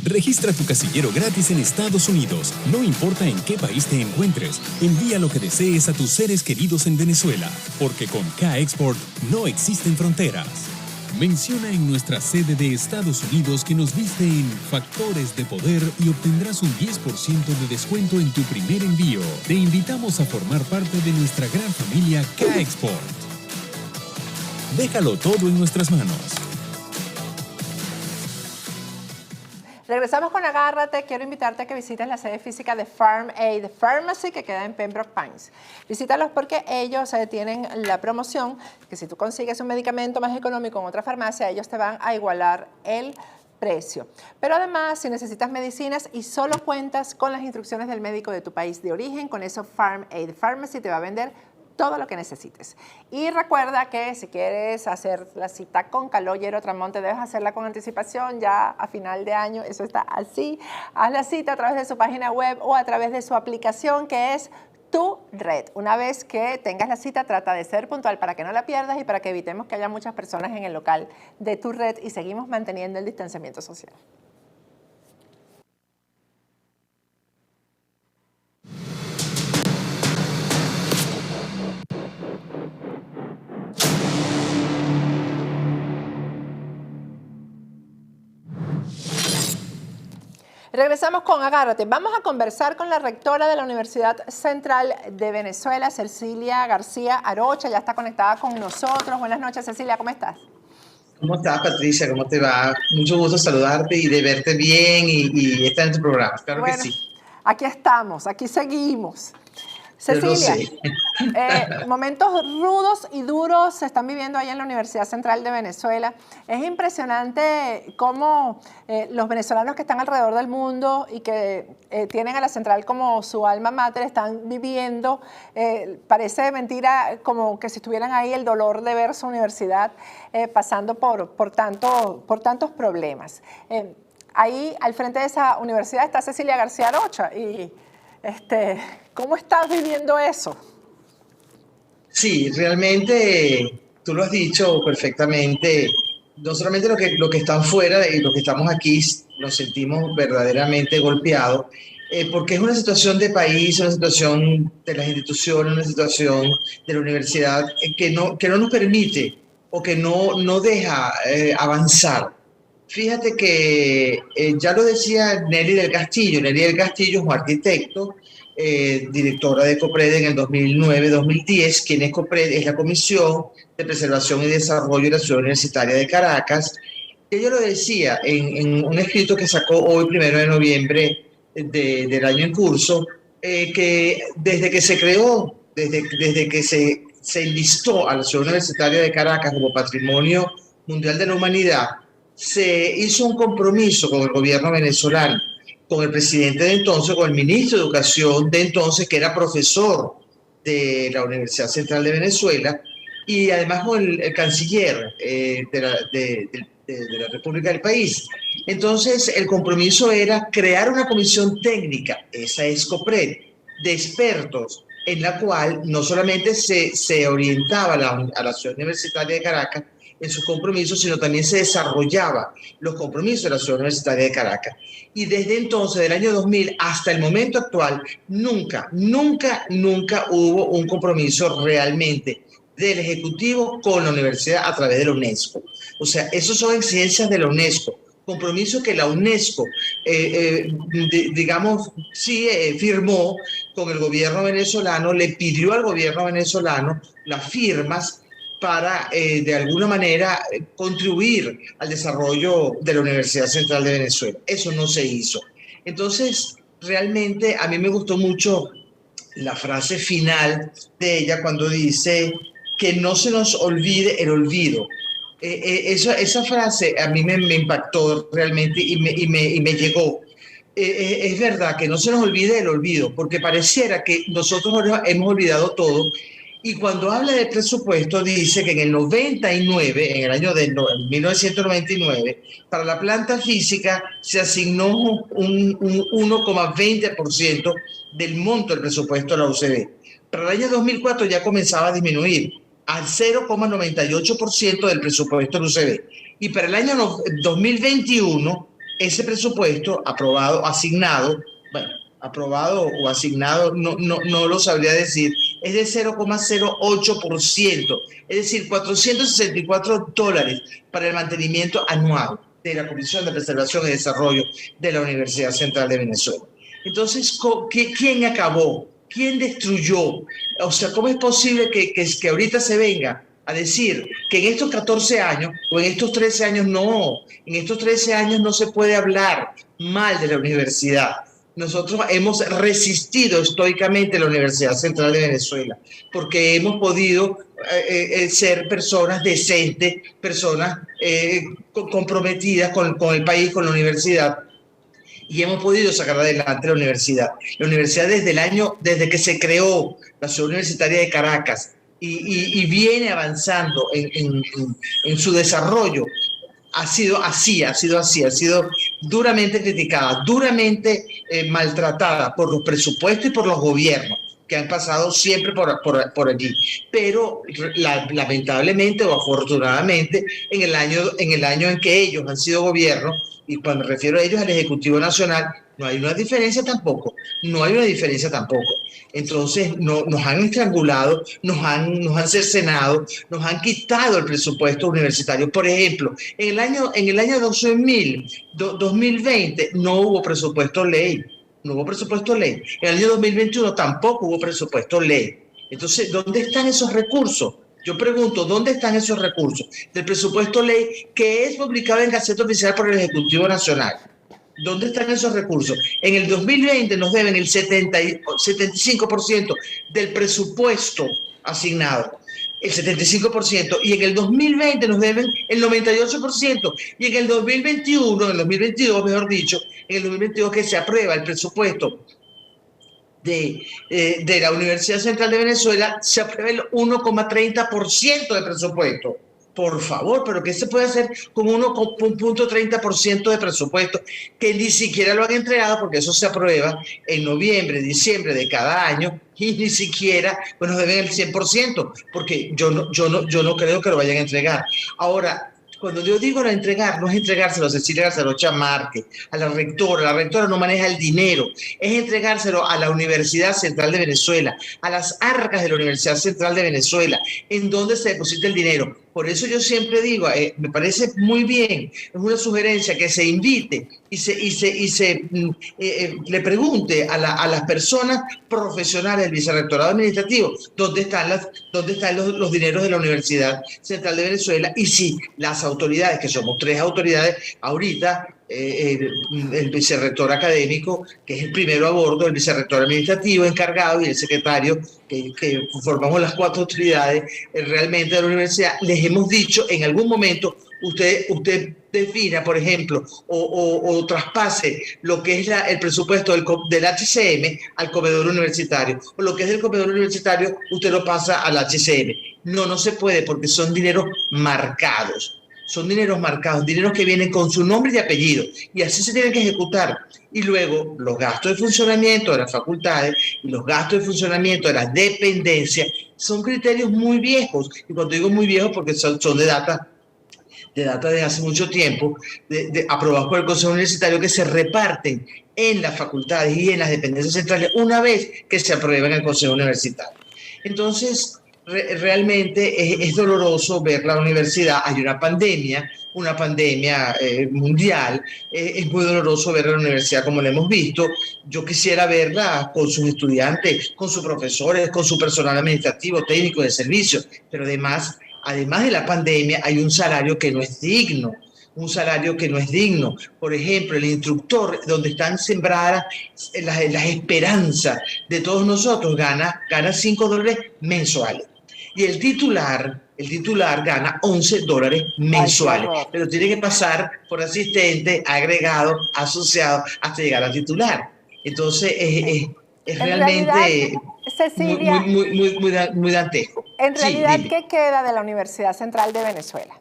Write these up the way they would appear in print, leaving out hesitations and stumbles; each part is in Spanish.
Registra tu casillero gratis en Estados Unidos. No importa en qué país te encuentres, envía lo que desees a tus seres queridos en Venezuela, porque con K-Export no existen fronteras. Menciona en nuestra sede de Estados Unidos que nos viste en Factores de Poder y obtendrás un 10% de descuento en tu primer envío. Te invitamos a formar parte de nuestra gran familia K-Export. Déjalo todo en nuestras manos. Regresamos con Agárrate. Quiero invitarte a que visites la sede física de Farm Aid Pharmacy, que queda en Pembroke Pines. Visítalos porque ellos tienen la promoción que si tú consigues un medicamento más económico en otra farmacia, ellos te van a igualar el precio. Pero además, si necesitas medicinas y solo cuentas con las instrucciones del médico de tu país de origen, con eso Farm Aid Pharmacy te va a vender todo lo que necesites. Y recuerda que si quieres hacer la cita con Calogero Tramonte, debes hacerla con anticipación ya a final de año. Eso está así. Haz la cita a través de su página web o a través de su aplicación, que es Tu Red. Una vez que tengas la cita, trata de ser puntual para que no la pierdas y para que evitemos que haya muchas personas en el local de Tu Red y seguimos manteniendo el distanciamiento social. Regresamos con Agárrate. Vamos a conversar con la rectora de la Universidad Central de Venezuela, Cecilia García Arocha. Ya está conectada con nosotros. Buenas noches, Cecilia, ¿cómo estás? ¿Cómo estás, Patricia? ¿Cómo te va? Mucho gusto saludarte y de verte bien y estar en tu programa. Claro bueno, que sí. Aquí estamos, aquí seguimos. Cecilia, momentos rudos y duros se están viviendo ahí en la Universidad Central de Venezuela. Es impresionante cómo los venezolanos que están alrededor del mundo y que tienen a la Central como su alma mater están viviendo, parece mentira, como que si estuvieran ahí el dolor de ver su universidad pasando por tantos problemas. Ahí al frente de esa universidad está Cecilia García Arocha y ¿cómo estás viviendo eso? Sí, realmente tú lo has dicho perfectamente. No solamente lo que están fuera y los que estamos aquí nos sentimos verdaderamente golpeados, porque es una situación de país, una situación de las instituciones, una situación de la universidad que no nos permite o que no deja avanzar. Fíjate que ya lo decía Nelly del Castillo. Nelly del Castillo es un arquitecto, directora de COPRED en el 2009-2010. Quien es COPRED es la Comisión de Preservación y Desarrollo de la Ciudad Universitaria de Caracas. Ella lo decía en un escrito que sacó hoy, 1 de noviembre del año en curso, que desde que se creó, desde que se enlistó a la Ciudad Universitaria de Caracas como Patrimonio Mundial de la Humanidad, se hizo un compromiso con el gobierno venezolano, con el presidente de entonces, con el ministro de Educación de entonces, que era profesor de la Universidad Central de Venezuela, y además con el canciller de la República del país. Entonces, el compromiso era crear una comisión técnica, esa es COPRED, de expertos, en la cual no solamente se orientaba a la Ciudad Universitaria de Caracas en sus compromisos, sino también se desarrollaba los compromisos de la Ciudad Universitaria de Caracas. Y desde entonces, del año 2000 hasta el momento actual, nunca hubo un compromiso realmente del Ejecutivo con la universidad a través de la UNESCO. O sea, esos son exigencias de la UNESCO, compromiso que la UNESCO, digamos, sí firmó con el gobierno venezolano, le pidió al gobierno venezolano las firmas para, de alguna manera, contribuir al desarrollo de la Universidad Central de Venezuela. Eso no se hizo. Entonces, realmente a mí me gustó mucho la frase final de ella cuando dice que no se nos olvide el olvido. Esa frase a mí me impactó realmente y me llegó. Es verdad que no se nos olvide el olvido, porque pareciera que nosotros hemos olvidado todo. Y cuando habla de presupuesto, dice que en el 99, en el año de 1999, para la planta física se asignó un 1,20% del monto del presupuesto de la UCB. Para el año 2004 ya comenzaba a disminuir al 0,98% del presupuesto de la UCB. Y para el año 2021 ese presupuesto aprobado, asignado, bueno, aprobado o asignado, no lo sabría decir, es de 0,08%, es decir, $464 para el mantenimiento anual de la Comisión de Preservación y Desarrollo de la Universidad Central de Venezuela. Entonces, ¿quién acabó? ¿Quién destruyó? O sea, ¿cómo es posible que ahorita se venga a decir que en estos 14 años o en estos 13 años no, en estos 13 años no se puede hablar mal de la universidad? Nosotros hemos resistido estoicamente la Universidad Central de Venezuela porque hemos podido ser personas decentes, personas comprometidas con el país, con la universidad, y hemos podido sacar adelante la universidad. La universidad desde que se creó la Ciudad Universitaria de Caracas y viene avanzando en su desarrollo, ha sido así, ha sido duramente criticada, duramente maltratada por los presupuestos y por los gobiernos que han pasado siempre por allí. Pero lamentablemente o afortunadamente, en el año en que ellos han sido gobierno, y cuando me refiero a ellos, al Ejecutivo Nacional, no hay una diferencia tampoco, no hay una diferencia tampoco. Entonces nos han estrangulado, nos han cercenado, nos han quitado el presupuesto universitario. Por ejemplo, en el año 2020 no hubo presupuesto ley, no hubo presupuesto ley. En el año 2021 tampoco hubo presupuesto ley. Entonces, ¿dónde están esos recursos? Yo pregunto, ¿dónde están esos recursos del presupuesto ley que es publicado en Gaceta Oficial por el Ejecutivo Nacional? ¿Dónde están esos recursos? En el 2020 nos deben el 75% del presupuesto asignado, el 75%, y en el 2020 nos deben el 98%, y en el 2021, en el 2022, mejor dicho, en el 2022 que se aprueba el presupuesto de la Universidad Central de Venezuela, se aprueba el 1,30% de presupuesto. Por favor, pero ¿qué se puede hacer con 1,30% de presupuesto que ni siquiera lo han entregado? Porque eso se aprueba en noviembre, diciembre de cada año y ni siquiera pues, deben el 100%, porque yo no creo que lo vayan a entregar. Ahora, cuando yo digo no entregar, no es entregárselo a Cecilia Garzarocha Márquez, a la rectora no maneja el dinero, es entregárselo a la Universidad Central de Venezuela, a las arcas de la Universidad Central de Venezuela, en donde se deposita el dinero. Por eso yo siempre digo, me parece muy bien, es una sugerencia que se invite le pregunte a las personas profesionales del Vicerrectorado Administrativo dónde están los dineros de la Universidad Central de Venezuela, y si las autoridades, que somos 3 autoridades ahorita, el vicerrector académico, que es el primero a bordo, el vicerrector administrativo encargado y el secretario, que formamos las 4 autoridades realmente de la universidad, les hemos dicho en algún momento, usted defina, por ejemplo, o traspase lo que es el presupuesto del HCM al comedor universitario, o lo que es del comedor universitario, usted lo pasa al HCM. No se puede, porque son dineros marcados. Son dineros marcados, dineros que vienen con su nombre y apellido, y así se tienen que ejecutar. Y luego los gastos de funcionamiento de las facultades y los gastos de funcionamiento de las dependencias son criterios muy viejos, y cuando digo muy viejos porque son de data de hace mucho tiempo, aprobados por el Consejo Universitario, que se reparten en las facultades y en las dependencias centrales una vez que se aprueban en el Consejo Universitario. Entonces, realmente es doloroso ver la universidad. Hay una pandemia mundial, es muy doloroso ver la universidad como la hemos visto. Yo quisiera verla con sus estudiantes, con sus profesores, con su personal administrativo, técnico de servicio, pero además de la pandemia hay un salario que no es digno. Por ejemplo, el instructor, donde están sembradas las esperanzas de todos nosotros, gana $5 mensuales. Y el titular gana $11 mensuales, pero tiene que pasar por asistente, agregado, asociado, hasta llegar al titular. Entonces, es realmente realidad, Cecilia, muy dantesco. En realidad, sí, ¿qué queda de la Universidad Central de Venezuela?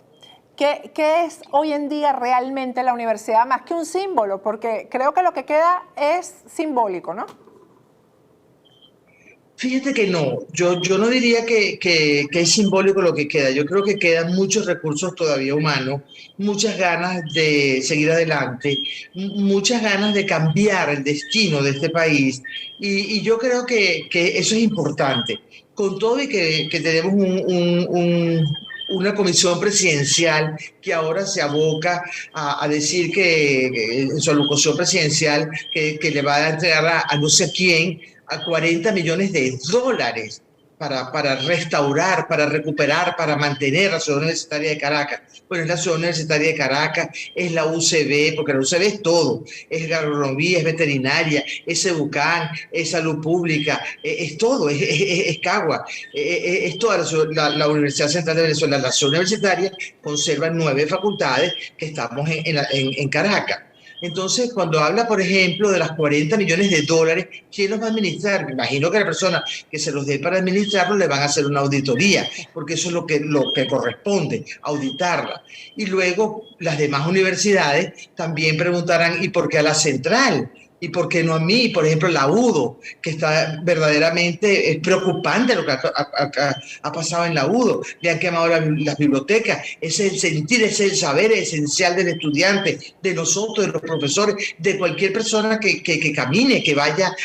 ¿Qué es hoy en día realmente la universidad, más que un símbolo? Porque creo que lo que queda es simbólico, ¿no? Fíjate que no, yo no diría que es simbólico lo que queda. Yo creo que quedan muchos recursos todavía humanos, muchas ganas de seguir adelante, muchas ganas de cambiar el destino de este país. Y yo creo que eso es importante. Con todo y que tenemos una comisión presidencial que ahora se aboca a decir que en su alocución presidencial que le va a entregar a no sé quién a 40 millones de dólares para restaurar, para recuperar, para mantener la Ciudad Universitaria de Caracas. Bueno, es la Ciudad Universitaria de Caracas, es la UCB, porque la UCB es todo, es agronomía, es veterinaria, es EDUCAN, es salud pública, es todo, es Cagua, es toda la Universidad Central de Venezuela. La Ciudad Universitaria conserva 9 facultades que estamos en Caracas. Entonces, cuando habla, por ejemplo, de las 40 millones de dólares, ¿quién los va a administrar? Me imagino que la persona que se los dé para administrarlos le van a hacer una auditoría, porque eso es lo que corresponde, auditarla. Y luego las demás universidades también preguntarán, ¿y por qué a la central? ¿Y por qué no a mí? Por ejemplo, la UDO, que está verdaderamente es preocupante lo que ha pasado en la UDO. Le han quemado las bibliotecas. Ese es el sentir, ese es el saber esencial del estudiante, de nosotros, de los profesores, de cualquier persona que camine, que vaya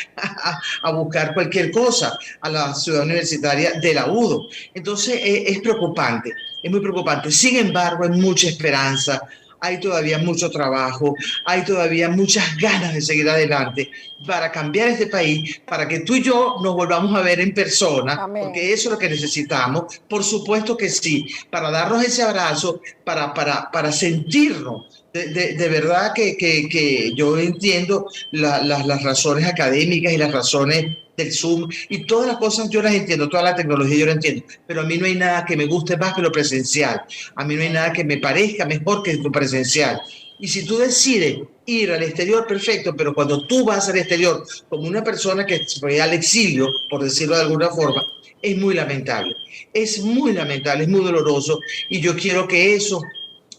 a buscar cualquier cosa a la ciudad universitaria de la UDO. Entonces, es preocupante, es muy preocupante. Sin embargo, hay mucha esperanza. Hay todavía mucho trabajo, hay todavía muchas ganas de seguir adelante para cambiar este país, para que tú y yo nos volvamos a ver en persona, Amén. porque eso es lo que necesitamos. Por supuesto que sí, para darnos ese abrazo, para sentirnos. De verdad que yo entiendo las razones académicas y las razones del Zoom y todas las cosas yo las entiendo, toda la tecnología yo la entiendo, pero a mí no hay nada que me guste más que lo presencial, a mí no hay nada que me parezca mejor que lo presencial. Y si tú decides ir al exterior, perfecto, pero cuando tú vas al exterior como una persona que fue al exilio, por decirlo de alguna forma, es muy lamentable, es muy lamentable, es muy doloroso y yo quiero que eso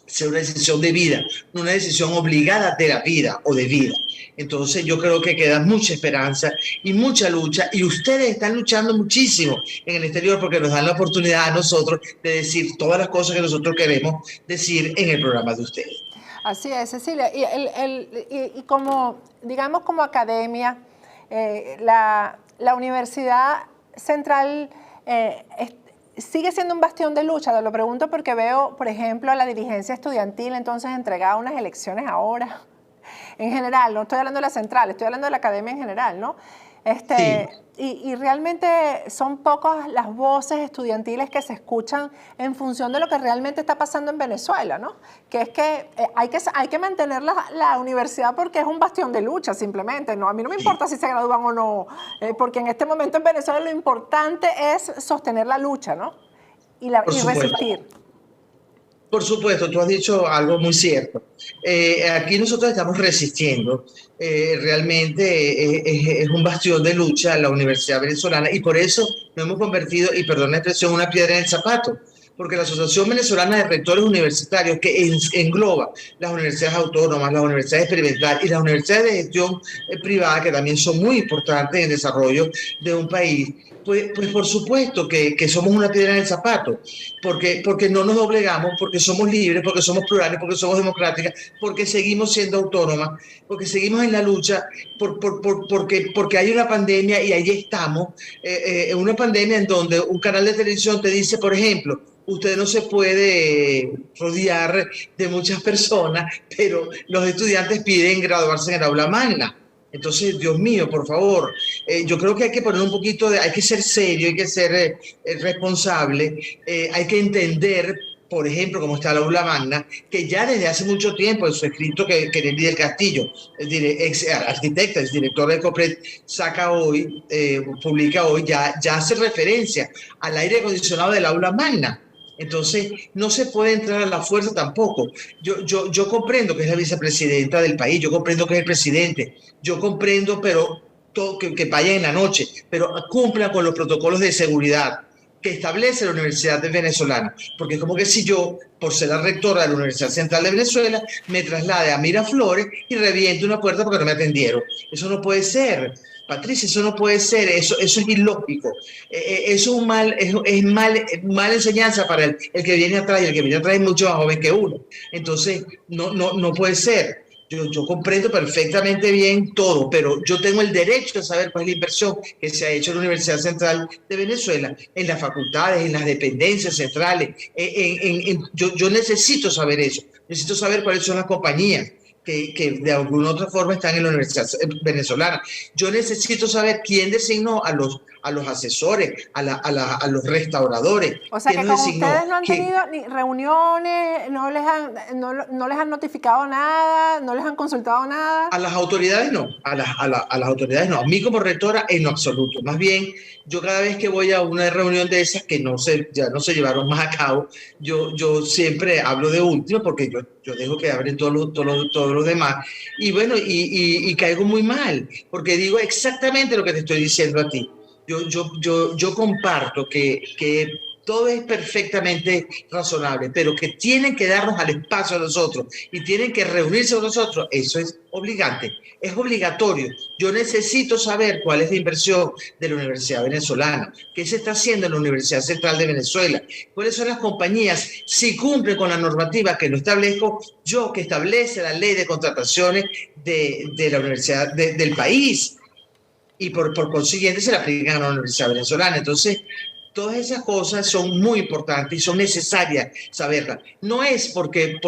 sea una decisión de vida, no una decisión obligada de la vida o de vida. Entonces yo creo que queda mucha esperanza y mucha lucha y ustedes están luchando muchísimo en el exterior porque nos dan la oportunidad a nosotros de decir todas las cosas que nosotros queremos decir en el programa de ustedes. Así es, Cecilia. Y como, digamos, como academia, la Universidad Central sigue siendo un bastión de lucha. Lo pregunto porque veo, por ejemplo, a la dirigencia estudiantil entonces entregada a unas elecciones ahora. En general, no estoy hablando de la central, estoy hablando de la academia en general, ¿no? Sí. Y realmente son pocas las voces estudiantiles que se escuchan en función de lo que realmente está pasando en Venezuela, ¿no? Que es que hay que mantener la universidad porque es un bastión de lucha, simplemente, ¿no? A mí no me importa si se gradúan o no, porque en este momento en Venezuela lo importante es sostener la lucha, ¿no? Y resistir. Por supuesto, tú has dicho algo muy cierto. Aquí nosotros estamos resistiendo. Realmente es un bastión de lucha la Universidad Venezolana y por eso nos hemos convertido, y perdón la expresión, una piedra en el zapato. Porque la Asociación Venezolana de Rectores Universitarios, que engloba las universidades autónomas, las universidades experimentales y las universidades de gestión privada, que también son muy importantes en el desarrollo de un país, pues por supuesto que somos una piedra en el zapato, porque no nos doblegamos, porque somos libres, porque somos plurales, porque somos democráticas, porque seguimos siendo autónomas, porque seguimos en la lucha, porque hay una pandemia y ahí estamos, en una pandemia en donde un canal de televisión te dice, por ejemplo, usted no se puede rodear de muchas personas, pero los estudiantes piden graduarse en el aula magna. Entonces, Dios mío, por favor, yo creo que hay que poner un poquito hay que ser serio, hay que ser responsable, hay que entender, por ejemplo, como está la aula magna, que ya desde hace mucho tiempo, en su escrito que Nelly del Castillo, ex arquitecta, ex director de COPRED, publica hoy, ya hace referencia al aire acondicionado del aula magna. Entonces, no se puede entrar a la fuerza tampoco. Yo comprendo que es la vicepresidenta del país, yo comprendo que es el presidente, yo comprendo, pero todo, que vaya en la noche, pero cumpla con los protocolos de seguridad que establece la Universidad Venezolana. Porque es como que si yo, por ser la rectora de la Universidad Central de Venezuela, me traslade a Miraflores y reviente una puerta porque no me atendieron. Eso no puede ser. Patricia, eso no puede ser, eso es ilógico. Eso es mala enseñanza para el que viene atrás, y el que viene atrás es mucho más joven que uno. Entonces, no puede ser. Yo comprendo perfectamente bien todo, pero yo tengo el derecho de saber cuál es la inversión que se ha hecho en la Universidad Central de Venezuela, en las facultades, en las dependencias centrales. Yo necesito saber eso. Necesito saber cuáles son las compañías que de alguna otra forma están en la Universidad Venezolana. Yo necesito saber quién designó a los asesores, a los restauradores. O sea, que ¿Quién con designó? ustedes no han tenido ni reuniones, no les han notificado nada, no les han consultado nada. A las autoridades no, a las autoridades no. A mí como rectora en lo absoluto. Más bien, yo cada vez que voy a una reunión de esas que ya no se llevaron más a cabo, yo siempre hablo de último porque yo dejo que abren todos los demás. Y bueno, y caigo muy mal porque digo exactamente lo que te estoy diciendo a ti. Yo comparto que todo es perfectamente razonable, pero que tienen que darnos al espacio a nosotros y tienen que reunirse con nosotros, eso es obligante, es obligatorio. Yo necesito saber cuál es la inversión de la Universidad Venezolana, qué se está haciendo en la Universidad Central de Venezuela, cuáles son las compañías, si cumplen con la normativa que lo establezco yo, que establece la ley de contrataciones de la universidad del país, y por consiguiente se la aplican a la Universidad Venezolana. Entonces, todas esas cosas son muy importantes y son necesarias saberlas. No es porque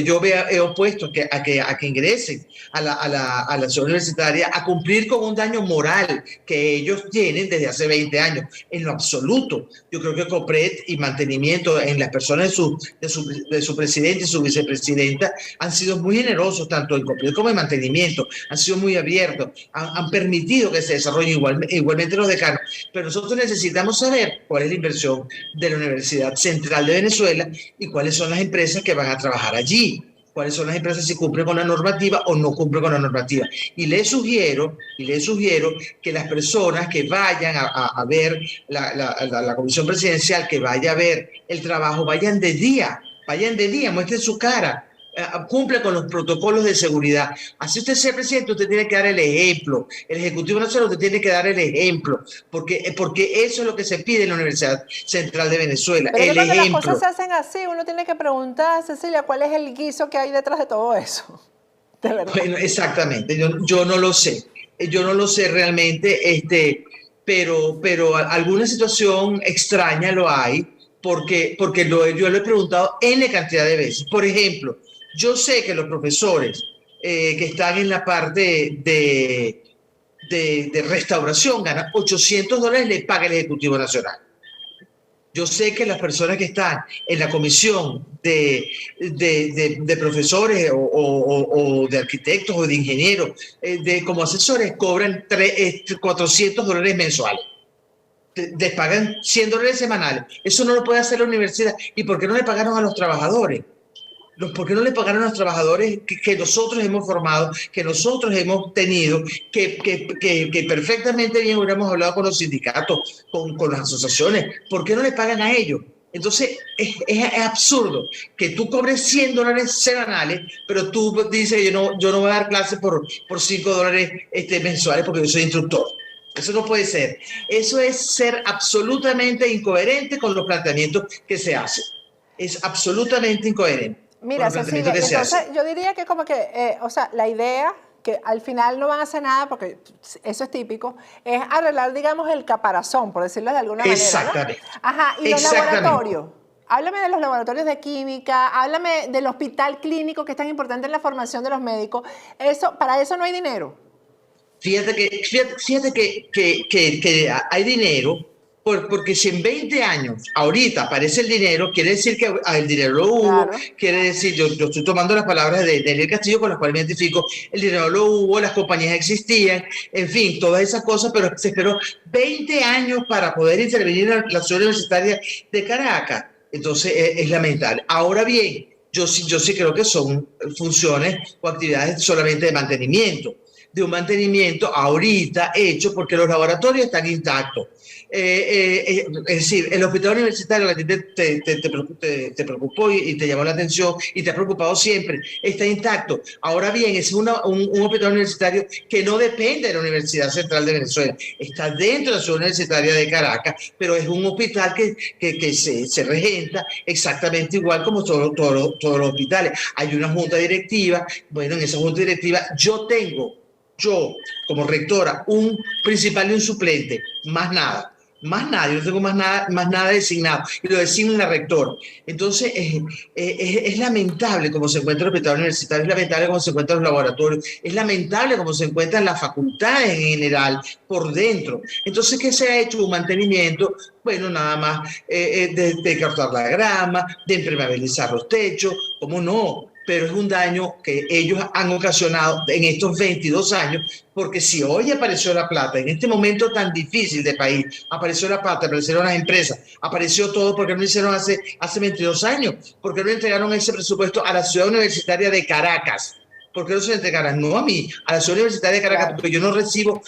yo he opuesto a que ingresen a la ciudad universitaria a cumplir con un daño moral que ellos tienen desde hace 20 años. En lo absoluto. Yo creo que COPRED y mantenimiento en las personas de su presidente y su vicepresidenta han sido muy generosos, tanto en COPRED como en mantenimiento. Han sido muy abiertos, han permitido que se desarrollen igualmente los decanos. Pero nosotros necesitamos saber cuál es la inversión de la Universidad Central de Venezuela y cuáles son las empresas que van a trabajar allí, cuáles son las empresas si cumplen con la normativa o no cumplen con la normativa. Y les sugiero que las personas que vayan a ver la comisión presidencial, que vaya a ver el trabajo, vayan de día, muestren su cara, cumple con los protocolos de seguridad. Así usted sea presidente, usted tiene que dar el ejemplo. El Ejecutivo Nacional usted tiene que dar el ejemplo, porque eso es lo que se pide en la Universidad Central de Venezuela. Pero el cuando ejemplo. las cosas se hacen así, uno tiene que preguntar, Cecilia, ¿cuál es el guiso que hay detrás de todo eso? De verdad. Bueno, exactamente. Yo no lo sé. Yo no lo sé realmente, pero alguna situación extraña lo hay, porque yo lo he preguntado N cantidad de veces. Por ejemplo, yo sé que los profesores que están en la parte de restauración ganan $800, les paga el Ejecutivo Nacional. Yo sé que las personas que están en la comisión de profesores o de arquitectos o de ingenieros como asesores cobran $400 mensuales. Les pagan $100 semanales. Eso no lo puede hacer la universidad. ¿Y por qué no le pagaron a los trabajadores? ¿Por qué no le pagaron a los trabajadores que nosotros hemos formado, que nosotros hemos tenido, que perfectamente bien hubiéramos hablado con los sindicatos, con las asociaciones? ¿Por qué no le pagan a ellos? Entonces, es absurdo que tú cobres $100 semanales, pero tú dices que yo no voy a dar clases por $5 mensuales porque yo soy instructor. Eso no puede ser. Eso es ser absolutamente incoherente con los planteamientos que se hacen. Es absolutamente incoherente. Mira, Cecilia, entonces yo diría que como que, o sea, la idea que al final no van a hacer nada, porque eso es típico, es arreglar, digamos, el caparazón, por decirlo de alguna manera, ¿no? Exactamente. Ajá, y los laboratorios. Háblame de los laboratorios de química, háblame del hospital clínico, que es tan importante en la formación de los médicos. Para eso no hay dinero. Fíjate que hay dinero, porque si en 20 años, ahorita aparece el dinero, quiere decir que el dinero lo hubo, claro. Quiere decir, yo estoy tomando las palabras de Daniel Castillo, con las cuales me identifico, el dinero lo hubo, las compañías existían, en fin, todas esas cosas, pero se esperó 20 años para poder intervenir en la ciudad universitaria de Caracas. Entonces, es lamentable. Ahora bien, yo sí creo que son funciones o actividades solamente de mantenimiento ahorita hecho porque los laboratorios están intactos. Es decir, el hospital universitario a ti te preocupó y te llamó la atención y te ha preocupado siempre, está intacto. Ahora bien, es un hospital universitario que no depende de la Universidad Central de Venezuela, está dentro de la ciudad universitaria de Caracas, pero es un hospital que se regenta exactamente igual como todos los hospitales. Hay una junta directiva, bueno, en esa junta directiva yo como rectora, un principal y un suplente, más nada. Más nada, yo no tengo más nada designado, y lo designa la rectora. Entonces, es lamentable cómo se encuentra el hospital universitario, es lamentable cómo se encuentran los laboratorios, es lamentable cómo se encuentran las facultades en general por dentro. Entonces, ¿qué se ha hecho? Un mantenimiento, bueno, nada más de cortar la grama, de impermeabilizar los techos, ¿cómo no? Pero es un daño que ellos han ocasionado en estos 22 años, porque si hoy apareció la plata, en este momento tan difícil del país, apareció la plata, aparecieron las empresas, apareció todo, porque no lo hicieron hace 22 años, porque no entregaron ese presupuesto a la ciudad universitaria de Caracas. ¿Por qué no se le entregaran? No a mí, a la ciudad universitaria de Caracas, porque yo no recibo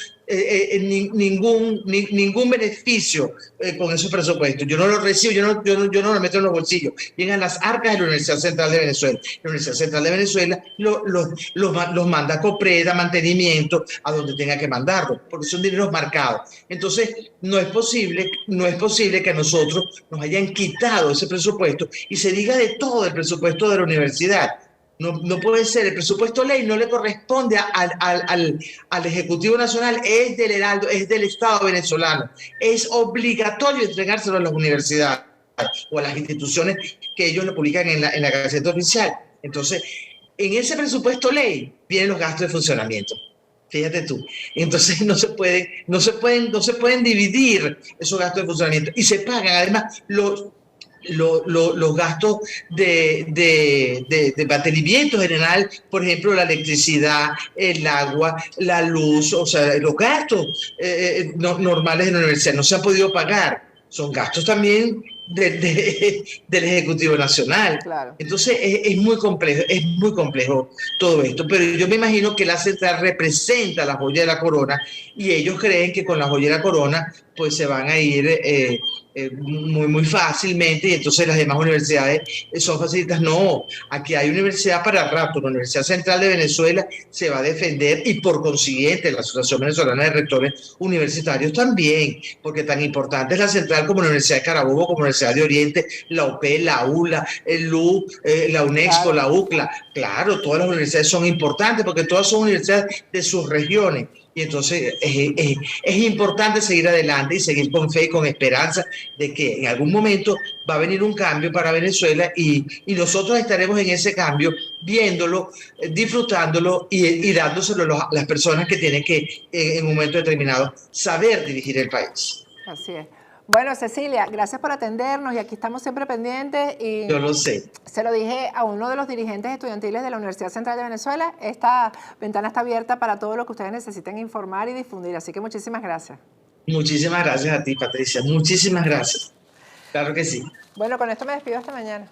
ningún beneficio con esos presupuestos. Yo no los recibo, yo no los meto en los bolsillos. Llegan las arcas de la Universidad Central de Venezuela. La Universidad Central de Venezuela los manda a Copreda, mantenimiento, a donde tenga que mandarlos, porque son dineros marcados. Entonces, no es posible que a nosotros nos hayan quitado ese presupuesto y se diga de todo el presupuesto de la universidad. No puede ser, el presupuesto ley no le corresponde al Ejecutivo Nacional, es del Heraldo, es del Estado venezolano. Es obligatorio entregárselo a las universidades o a las instituciones que ellos lo publican en la Gaceta Oficial. Entonces, en ese presupuesto ley vienen los gastos de funcionamiento. Fíjate tú. Entonces no se pueden dividir esos gastos de funcionamiento y se pagan además los gastos de mantenimiento general, por ejemplo, la electricidad, el agua, la luz, o sea, los gastos normales de la universidad no se han podido pagar. Son gastos también del Ejecutivo Nacional. Claro. Entonces es muy complejo todo esto, pero yo me imagino que la central representa la joya de la corona y ellos creen que con la joya de la corona pues se van a ir muy fácilmente y entonces las demás universidades son facilitas. No, aquí hay universidad para rato. La Universidad Central de Venezuela se va a defender y por consiguiente la Asociación Venezolana de Rectores Universitarios también, porque tan importante es la central como la Universidad de Carabobo, como la Universidad de Oriente, la UP, la ULA, el LU, la UNESCO, claro, la UCLA. Claro, todas las universidades son importantes porque todas son universidades de sus regiones. Y entonces es importante seguir adelante y seguir con fe y con esperanza de que en algún momento va a venir un cambio para Venezuela y nosotros estaremos en ese cambio, viéndolo, disfrutándolo y dándoselo a las personas que tienen que en un momento determinado saber dirigir el país. Así es. Bueno, Cecilia, gracias por atendernos y aquí estamos siempre pendientes. Y yo lo sé. Se lo dije a uno de los dirigentes estudiantiles de la Universidad Central de Venezuela. Esta ventana está abierta para todo lo que ustedes necesiten informar y difundir. Así que muchísimas gracias. Muchísimas gracias a ti, Patricia. Muchísimas gracias. Claro que sí. Bueno, con esto me despido hasta mañana.